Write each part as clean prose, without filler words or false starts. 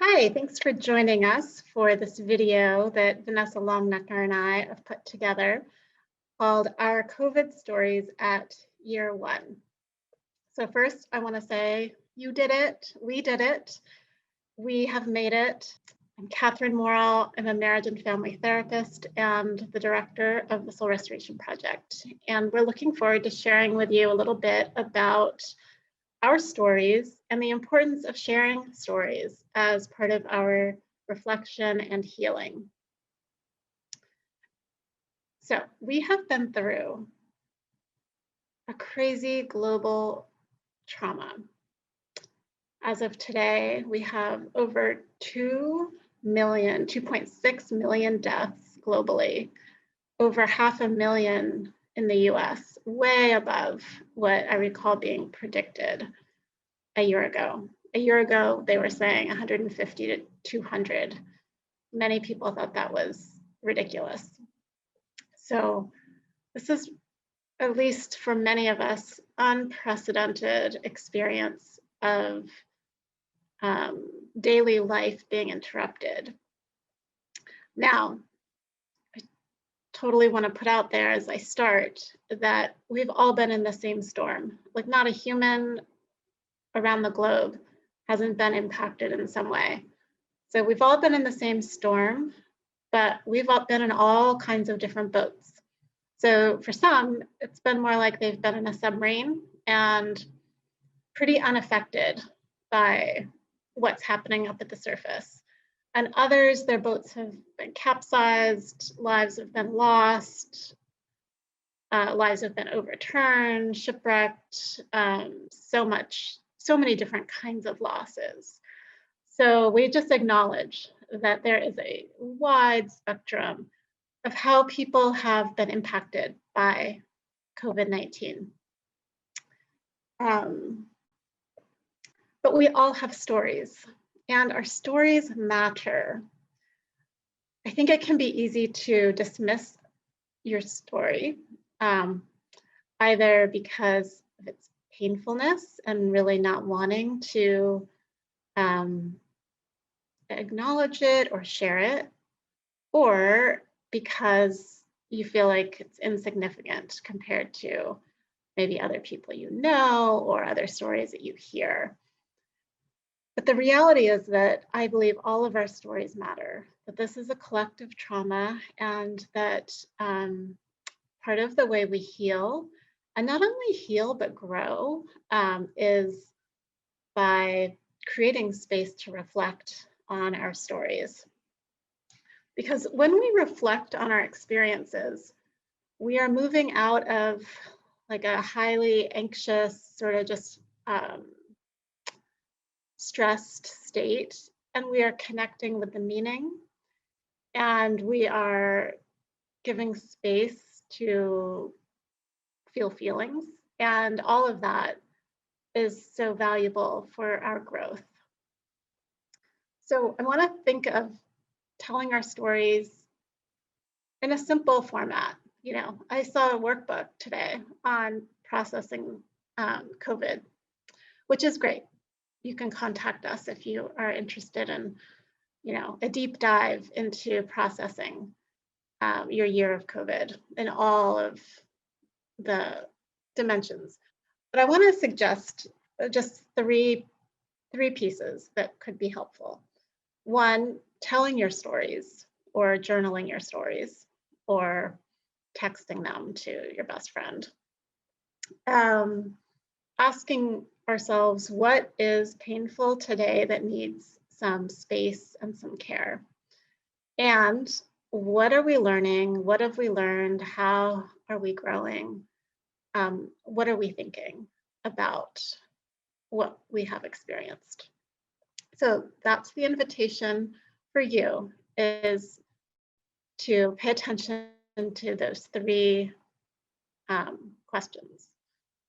Hi, thanks for joining us for this video that Vanessa Longnecker and I have put together called Our COVID Stories at Year One. So first, I want to say you did it, we have made it. I'm Catherine Morrill. I'm a marriage and family therapist and the director of the Soul Restoration Project. And we're looking forward to sharing with you a little bit about our stories and the importance of sharing stories as part of our reflection and healing. So we have been through a crazy global trauma. As of today, we have over 2.6 million deaths globally, over 500,000 in the US, way above what I recall being predicted a year ago. A year ago, they were saying 150 to 200. Many people thought that was ridiculous. So this is, at least for many of us, unprecedented experience of daily life being interrupted. Now, I totally want to put out there as I start that we've all been in the same storm. Like, not a human around the globe hasn't been impacted in some way. So we've all been in the same storm, but we've all been in all kinds of different boats. So for some, it's been more like they've been in a submarine and pretty unaffected by what's happening up at the surface. And others, their boats have been capsized, lives have been lost, lives have been overturned, shipwrecked, so many different kinds of losses. So we just acknowledge that there is a wide spectrum of how people have been impacted by COVID-19. But we all have stories, and our stories matter. I think it can be easy to dismiss your story, either because of its painfulness and really not wanting to acknowledge it or share it, or because you feel like it's insignificant compared to maybe other people you know or other stories that you hear. But the reality is that I believe all of our stories matter, that this is a collective trauma, and that part of the way we heal, and not only heal but grow, is by creating space to reflect on our stories. Because when we reflect on our experiences, we are moving out of like a highly anxious, sort of just stressed state, and we are connecting with the meaning, and we are giving space to feel feelings, and all of that is so valuable for our growth. So I want to think of telling our stories in a simple format. You know, I saw a workbook today on processing COVID, which is great. You can contact us if you are interested in, you know, a deep dive into processing your year of COVID and all of the dimensions. But I want to suggest just three pieces that could be helpful. One, telling your stories or journaling your stories or texting them to your best friend. Asking ourselves, what is painful today that needs some space and some care? And what are we learning? What have we learned? How are we growing? What are we thinking about what we have experienced? So that's the invitation for you, is to pay attention to those three questions.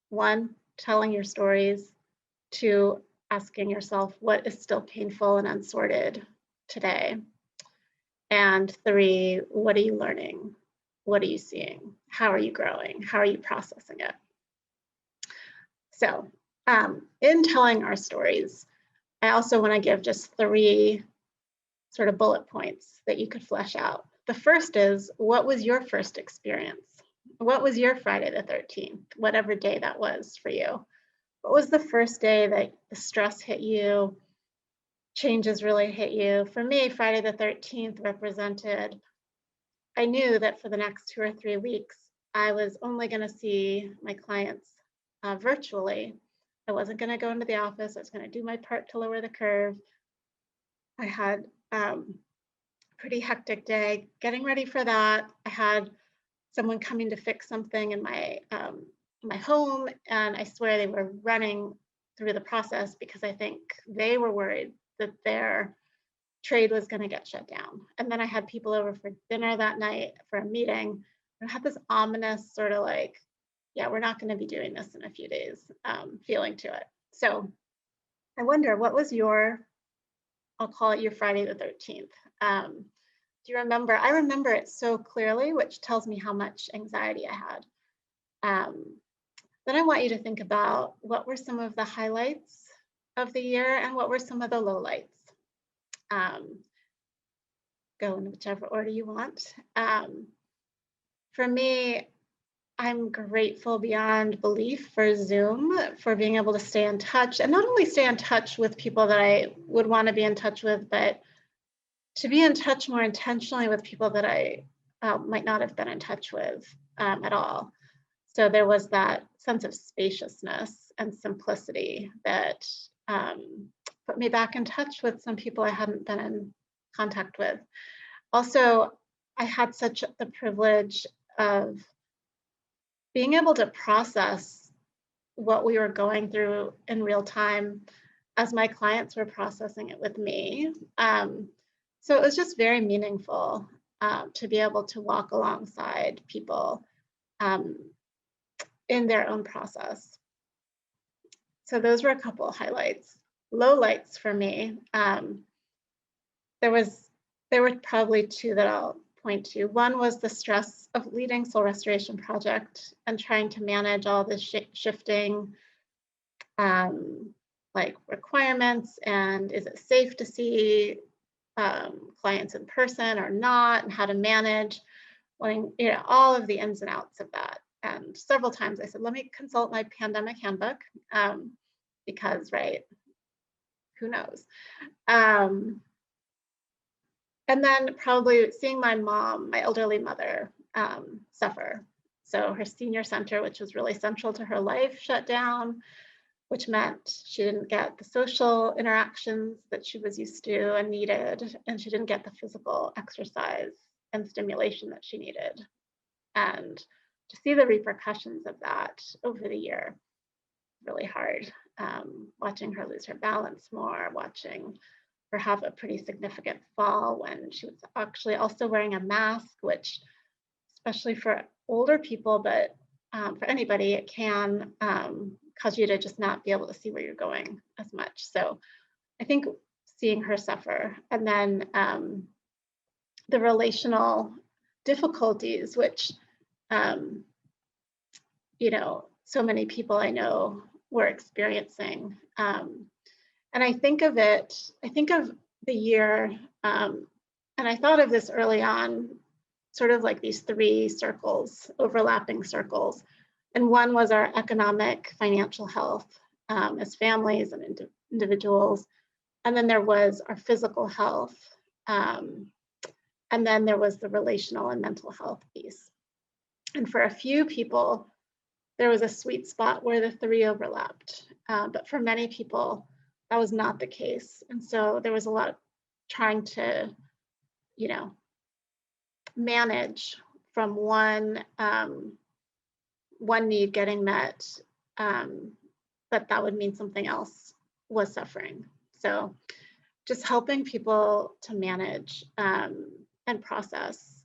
One, telling your stories. Two, asking yourself what is still painful and unsorted today. And three, what are you learning? What are you seeing? How are you growing? How are you processing it? So in telling our stories, I also want to give just 3 sort of bullet points that you could flesh out. The first is, what was your first experience? What was your Friday the 13th, whatever day that was for you? What was the first day that the stress hit you, changes really hit you? For me, Friday the 13th represented, I knew that for the next 2 or 3 weeks, I was only going to see my clients virtually. I wasn't going to go into the office. I was going to do my part to lower the curve. I had pretty hectic day getting ready for that. I had someone coming to fix something in my home, and I swear they were running through the process because I think they were worried that their trade was going to get shut down. And then I had people over for dinner that night for a meeting. And I had this ominous sort of like, yeah, we're not going to be doing this in a few days feeling to it. So I wonder, what was your, I'll call it your Friday the 13th. Do you remember? I remember it so clearly, which tells me how much anxiety I had. Then I want you to think about, what were some of the highlights of the year and what were some of the lowlights? Go in whichever order you want. For me, I'm grateful beyond belief for Zoom, for being able to stay in touch, and not only stay in touch with people that I would want to be in touch with, but to be in touch more intentionally with people that I might not have been in touch with at all. So there was that sense of spaciousness and simplicity that put me back in touch with some people I hadn't been in contact with. Also, I had such the privilege of being able to process what we were going through in real time as my clients were processing it with me. So it was just very meaningful to be able to walk alongside people in their own process. So those were a couple of highlights. Lowlights for me, there were probably 2 that I'll point to. One was the stress of leading Soul Restoration Project and trying to manage all the shifting like requirements, and is it safe to see clients in person or not, and how to manage, all of the ins and outs of that. And several times I said, let me consult my pandemic handbook because, right, who knows? And then probably seeing my mom, my elderly mother, suffer. So her senior center, which was really central to her life, shut down, which meant she didn't get the social interactions that she was used to and needed, and she didn't get the physical exercise and stimulation that she needed. And to see the repercussions of that over the year, really hard. Watching her lose her balance more, watching her have a pretty significant fall when she was actually also wearing a mask, which, especially for older people, but for anybody, it can cause you to just not be able to see where you're going as much. So I think seeing her suffer, and then the relational difficulties, which so many people I know were experiencing. And I think of the year, and I thought of this early on, sort of like these 3 circles, overlapping circles. And one was our economic, financial health as families and individuals. And then there was our physical health. And then there was the relational and mental health piece. And for a few people, there was a sweet spot where the 3 overlapped. But for many people, that was not the case. And so there was a lot of trying to, manage from one need getting met, but that would mean something else was suffering. So just helping people to manage and process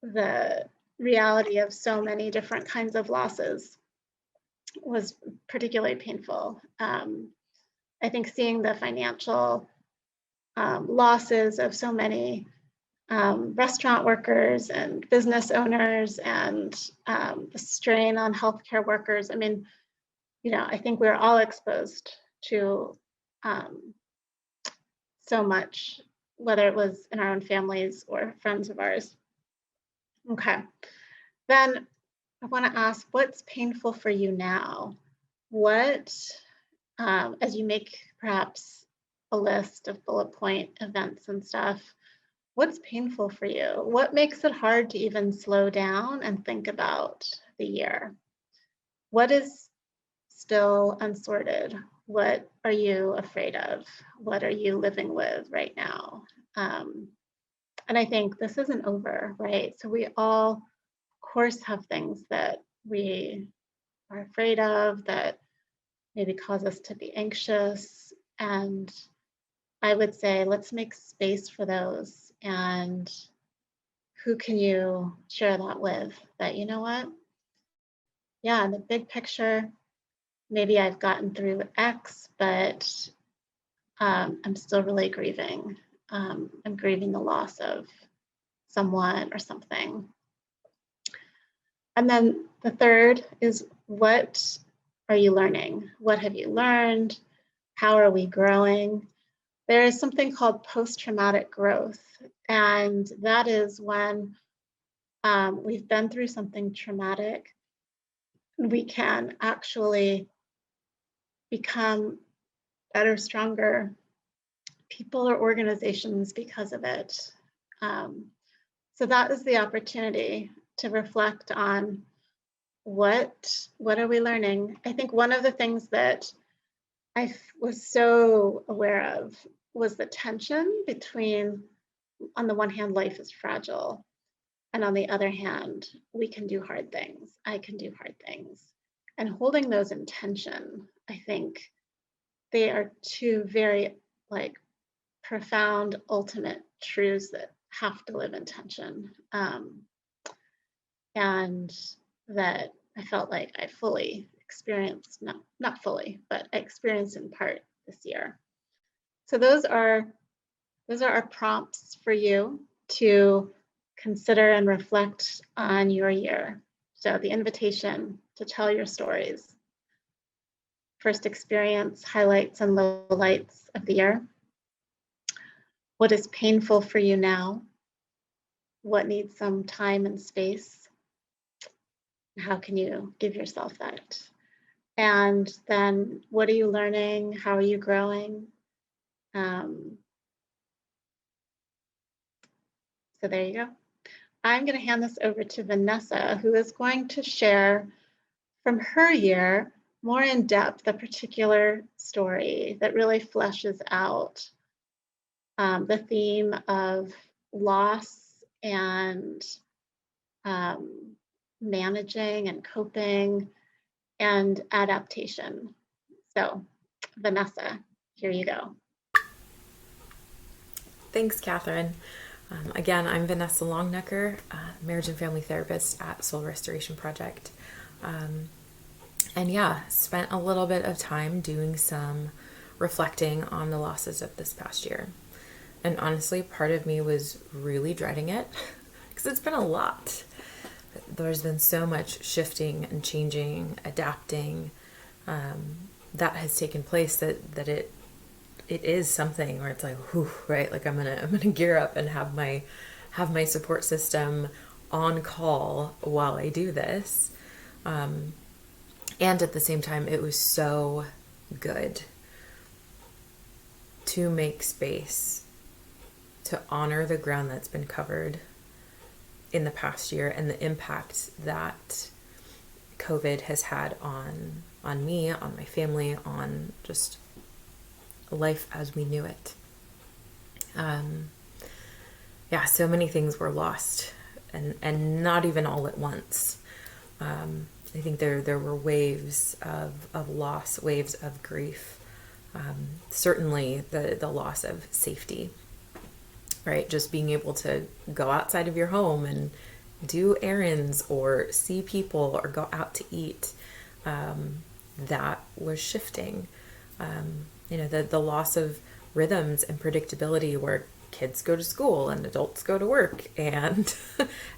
the reality of so many different kinds of losses was particularly painful. I think seeing the financial losses of so many restaurant workers and business owners, and the strain on healthcare workers. I mean, I think we're all exposed to so much, whether it was in our own families or friends of ours. Okay, then I want to ask, what's painful for you now? What, as you make perhaps a list of bullet point events and stuff, what's painful for you? What makes it hard to even slow down and think about the year? What is still unsorted? What are you afraid of? What are you living with right now? And I think this isn't over, right? So we all, of course, have things that we are afraid of that maybe cause us to be anxious. And I would say, let's make space for those. And who can you share that with? That, you know what? Yeah, in the big picture, maybe I've gotten through X, but I'm still really grieving. I'm grieving the loss of someone or something. And then the third is, what are you learning? What have you learned? How are we growing? There is something called post-traumatic growth, and that is when we've been through something traumatic, we can actually become better, stronger people or organizations because of it. So that is the opportunity to reflect on what are we learning? I think one of the things that I was so aware of was the tension between, on the one hand, life is fragile, and on the other hand, we can do hard things. I can do hard things. And holding those in tension, I think they are two very profound, ultimate truths that have to live in tension. And that I felt like I fully experienced, not fully, but I experienced in part this year. So those are our prompts for you to consider and reflect on your year. So the invitation to tell your stories. First experience, highlights and lowlights of the year. What is painful for you now? What needs some time and space? How can you give yourself that? And then what are you learning? How are you growing? So there you go. I'm going to hand this over to Vanessa, who is going to share from her year more in depth a particular story that really fleshes out the theme of loss and managing and coping and adaptation. So, Vanessa, here you go. Thanks, Catherine. Again, I'm Vanessa Longnecker, marriage and family therapist at Soul Restoration Project. And yeah, spent a little bit of time doing some reflecting on the losses of this past year. And honestly, part of me was really dreading it because it's been a lot. There's been so much shifting and changing, adapting that has taken place that it is something where it's like, whew, right? Like I'm gonna gear up and have my support system on call while I do this. And at the same time, it was so good to make space to honor the ground that's been covered in the past year and the impact that COVID has had on me, on my family, on just life as we knew it. Yeah, so many things were lost and not even all at once. I think there were waves of loss, waves of grief. Certainly the loss of safety, right? Just being able to go outside of your home and do errands or see people or go out to eat, that was shifting. The loss of rhythms and predictability where kids go to school and adults go to work and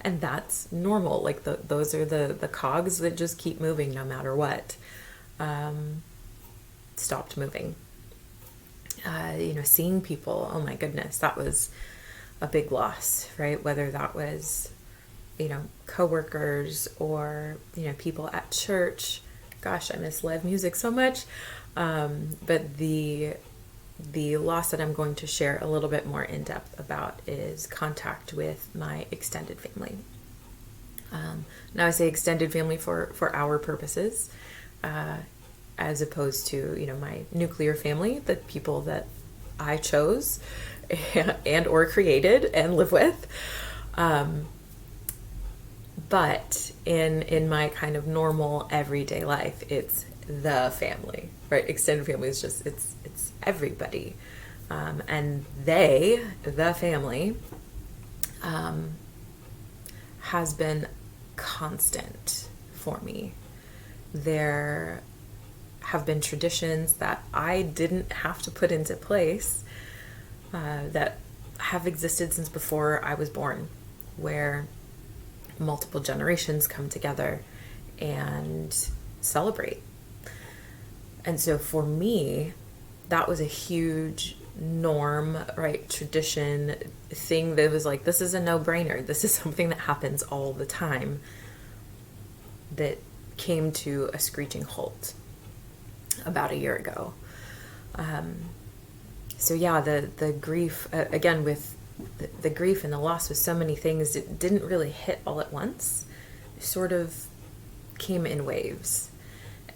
and that's normal. Like those are the cogs that just keep moving no matter what. Stopped moving. Seeing people, oh my goodness, that was a big loss, right? Whether that was, coworkers or, people at church. Gosh, I miss live music so much. But the loss that I'm going to share a little bit more in depth about is contact with my extended family. Now I say extended family for our purposes, as opposed to, my nuclear family, the people that I chose and or created and live with. But in my kind of normal everyday life, it's the family, right? Extended family is just, it's everybody. And the family, has been constant for me. There have been traditions that I didn't have to put into place, that have existed since before I was born, where multiple generations come together and celebrate. And so for me, that was a huge norm, right? Tradition, thing that was like, this is a no-brainer. This is something that happens all the time, that came to a screeching halt about a year ago. So yeah, the grief, again, with the grief and the loss with so many things, it didn't really hit all at once. It sort of came in waves.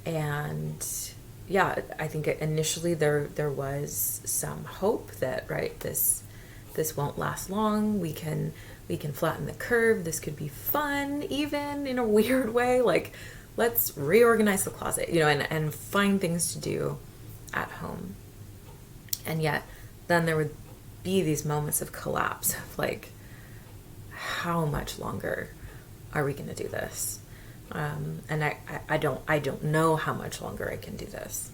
And yeah, I think initially there was some hope that, right, this won't last long. We can flatten the curve. This could be fun, even in a weird way. Like, let's reorganize the closet, and find things to do at home. And yet then there would be these moments of collapse of like, how much longer are we going to do this? And I don't know how much longer I can do this.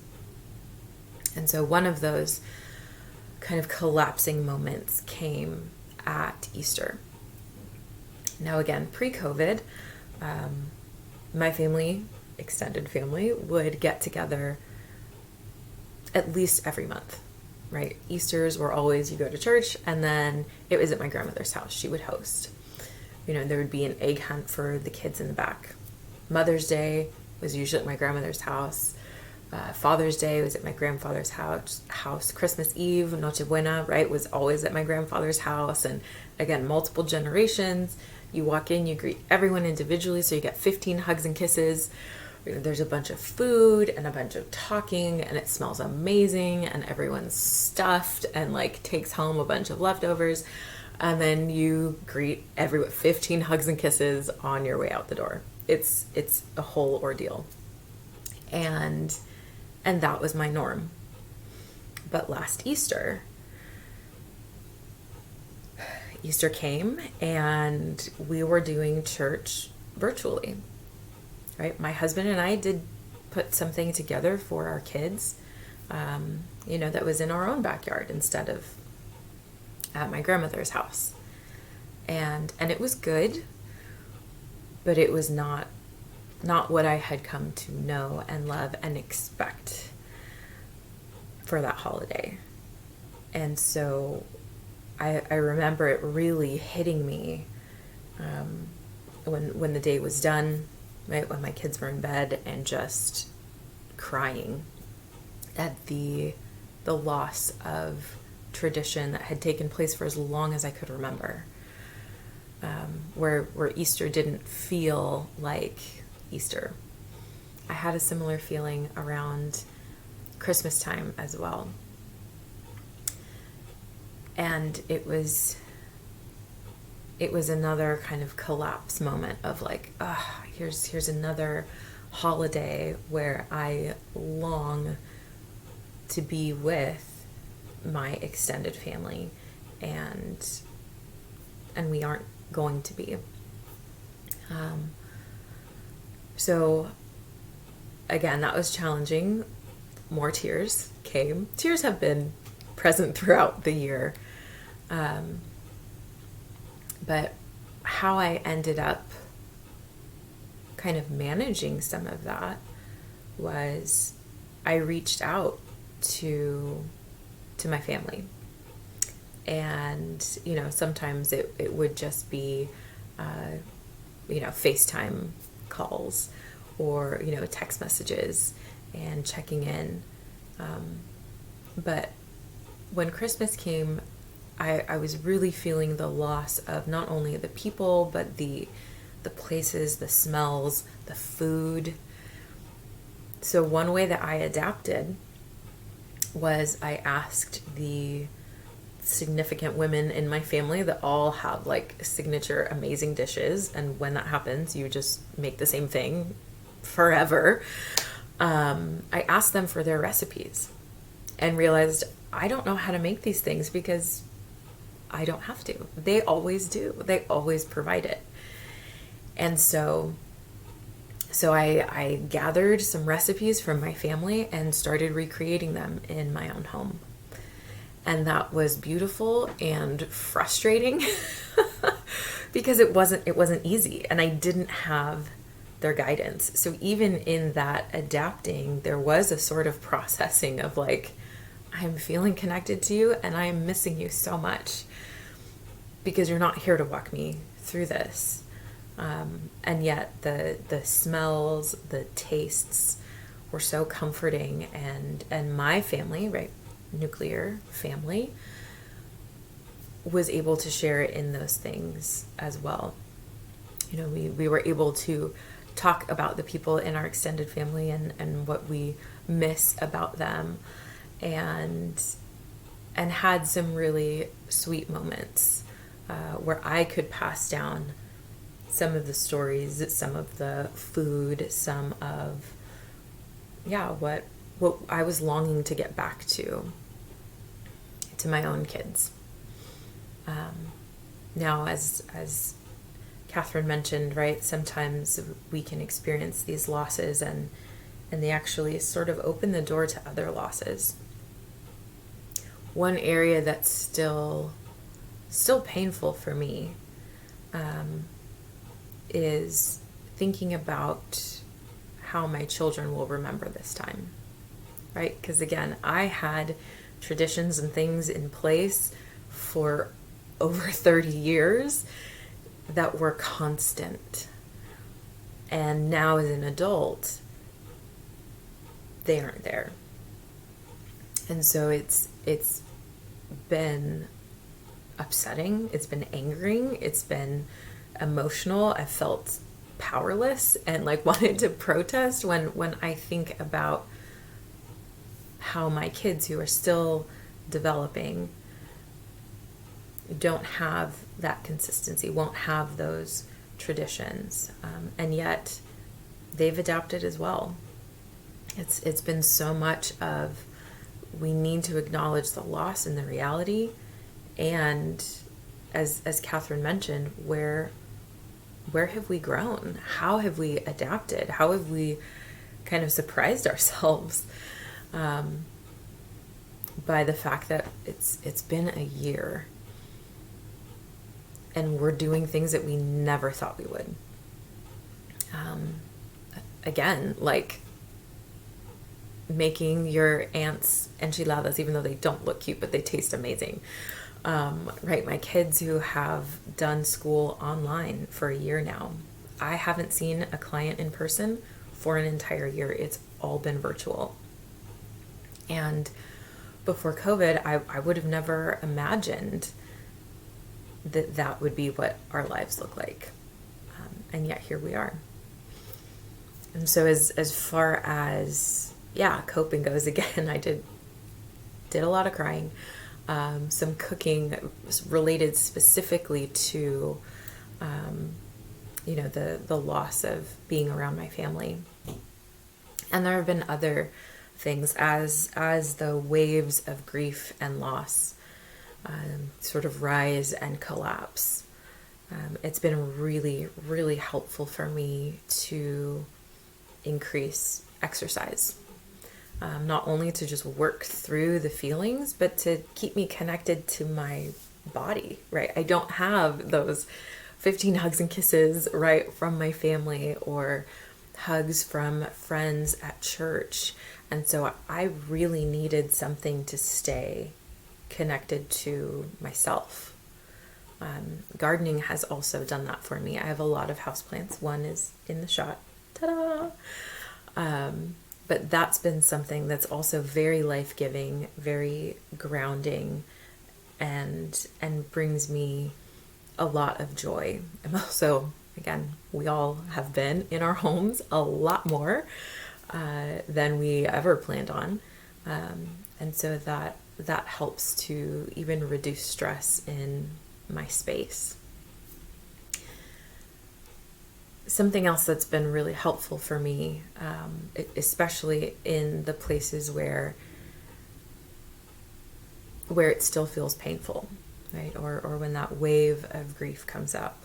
And so one of those kind of collapsing moments came at Easter. Now again, pre-COVID, my family, extended family, would get together at least every month, right? Easters were always, you go to church, and then it was at my grandmother's house. She would host. There would be an egg hunt for the kids in the back. Mother's Day was usually at my grandmother's house. Father's Day was at my grandfather's house. Christmas Eve, Noche Buena, right, was always at my grandfather's house. And again, multiple generations. You walk in, you greet everyone individually, so you get 15 hugs and kisses. There's a bunch of food and a bunch of talking, and it smells amazing, and everyone's stuffed and like takes home a bunch of leftovers. And then you greet 15 hugs and kisses on your way out the door. It's a whole ordeal. And that was my norm. But last Easter came, and we were doing church virtually, right? My husband and I did put something together for our kids, that was in our own backyard instead of at my grandmother's house. And it was good, but it was not what I had come to know and love and expect for that holiday. And so I remember it really hitting me when the day was done, right, when my kids were in bed, and just crying at the loss of tradition that had taken place for as long as I could remember, where Easter didn't feel like Easter. I had a similar feeling around Christmas time as well. And it was another kind of collapse moment of like, here's another holiday where I long to be with my extended family, and we aren't going to be. So again, that was challenging. More tears came. Tears have been present throughout the year. But how I ended up kind of managing some of that was I reached out to my family. And, sometimes it would just be, FaceTime calls or, text messages and checking in. But when Christmas came, I was really feeling the loss of not only the people, but the places, the smells, the food. So one way that I adapted was I asked the significant women in my family that all have like signature amazing dishes, and when that happens, you just make the same thing forever. I asked them for their recipes and realized I don't know how to make these things because I don't have to. They always do. They always provide it. And so I gathered some recipes from my family and started recreating them in my own home. And that was beautiful and frustrating because it wasn't easy, and I didn't have their guidance. So even in that adapting, there was a sort of processing of like, I'm feeling connected to you and I'm missing you so much because you're not here to walk me through this. And yet the smells, the tastes were so comforting, and my family, right, nuclear family, was able to share in those things as well. We were able to talk about the people in our extended family and what we miss about them, and had some really sweet moments where I could pass down some of the stories, some of the food, some of what I was longing to get back to my own kids. Now, as Catherine mentioned, right, sometimes we can experience these losses and they actually sort of open the door to other losses. One area that's still painful for me is thinking about how my children will remember this time, right? Because again, I had traditions and things in place for over 30 years that were constant. And now as an adult, they aren't there. And so it's been upsetting, it's been angering, it's been emotional. I felt powerless and like wanted to protest when I think about how my kids who are still developing don't have that consistency, won't have those traditions, and yet they've adapted as well. It's been so much of, we need to acknowledge the loss and the reality, and as Catherine mentioned, where have we grown? How have we adapted? How have we kind of surprised ourselves by the fact that it's been a year and we're doing things that we never thought we would. Again, like making your aunt's enchiladas, even though they don't look cute, but they taste amazing. Right, my kids who have done school online for a year now, I haven't seen a client in person for an entire year. It's all been virtual. And before COVID, I would have never imagined that would be what our lives look like. And yet here we are. And so as far as, coping goes, again, I did a lot of crying. Some cooking related specifically to, the loss of being around my family. And there have been other things as the waves of grief and loss sort of rise and collapse. It's been really, really helpful for me to increase exercise. Not only to just work through the feelings, but to keep me connected to my body, right? I don't have those 15 hugs and kisses, right, from my family or hugs from friends at church. And so I really needed something to stay connected to myself. Gardening has also done that for me. I have a lot of houseplants. One is in the shot. Ta-da! But that's been something that's also very life-giving, very grounding, and brings me a lot of joy. I'm also, again, we all have been in our homes a lot more than we ever planned on. And so that helps to even reduce stress in my space. Something else that's been really helpful for me, especially in the places where it still feels painful, right? Or when that wave of grief comes up,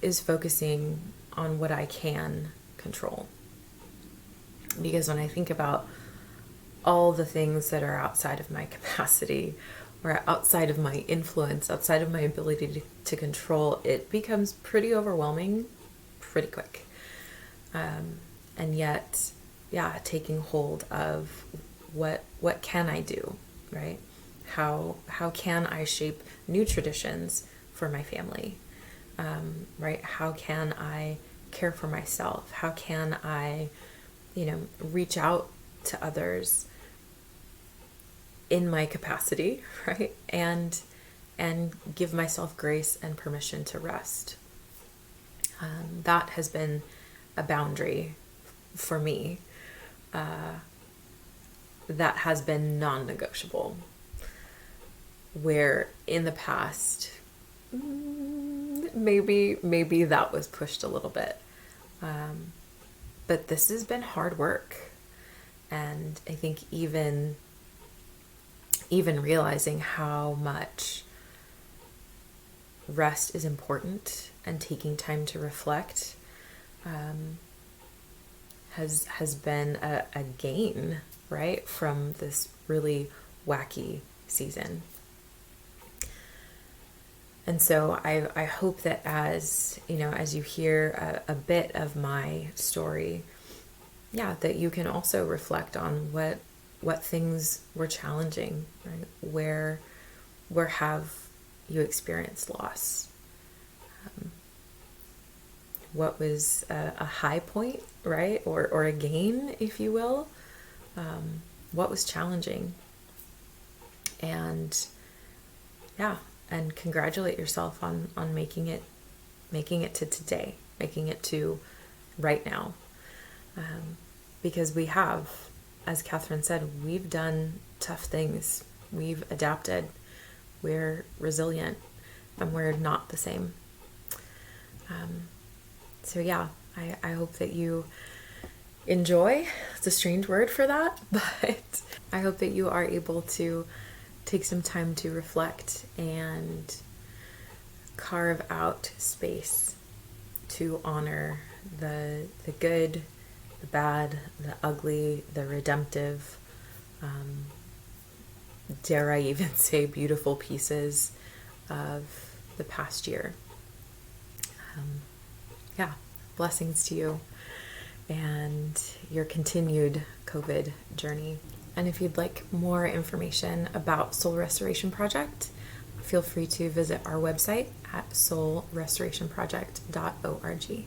is focusing on what I can control. Because when I think about all the things that are outside of my capacity, or outside of my influence, outside of my ability to control, it becomes pretty overwhelming pretty quick. And yet, taking hold of what can I do, right? How can I shape new traditions for my family, right? How can I care for myself? How can I, reach out to others in my capacity, right? And give myself grace and permission to rest. That has been a boundary for me. That has been non-negotiable. Where in the past, maybe that was pushed a little bit. But this has been hard work. And I think even realizing how much rest is important and taking time to reflect has been a gain, right, from this really wacky season. And so I hope that as you hear a bit of my story, that you can also reflect on what things were challenging, right? Where have you experienced loss? What was a high point, right? Or a gain, if you will? What was challenging? And congratulate yourself on making it to today, making it to right now. Because we have, as Catherine said, we've done tough things. We've adapted. We're resilient, and we're not the same. I hope that you enjoy. It's a strange word for that, but I hope that you are able to take some time to reflect and carve out space to honor the good, the bad, the ugly, the redemptive, dare I even say beautiful pieces of the past year. Blessings to you and your continued COVID journey. And if you'd like more information about Soul Restoration Project, feel free to visit our website at soulrestorationproject.org.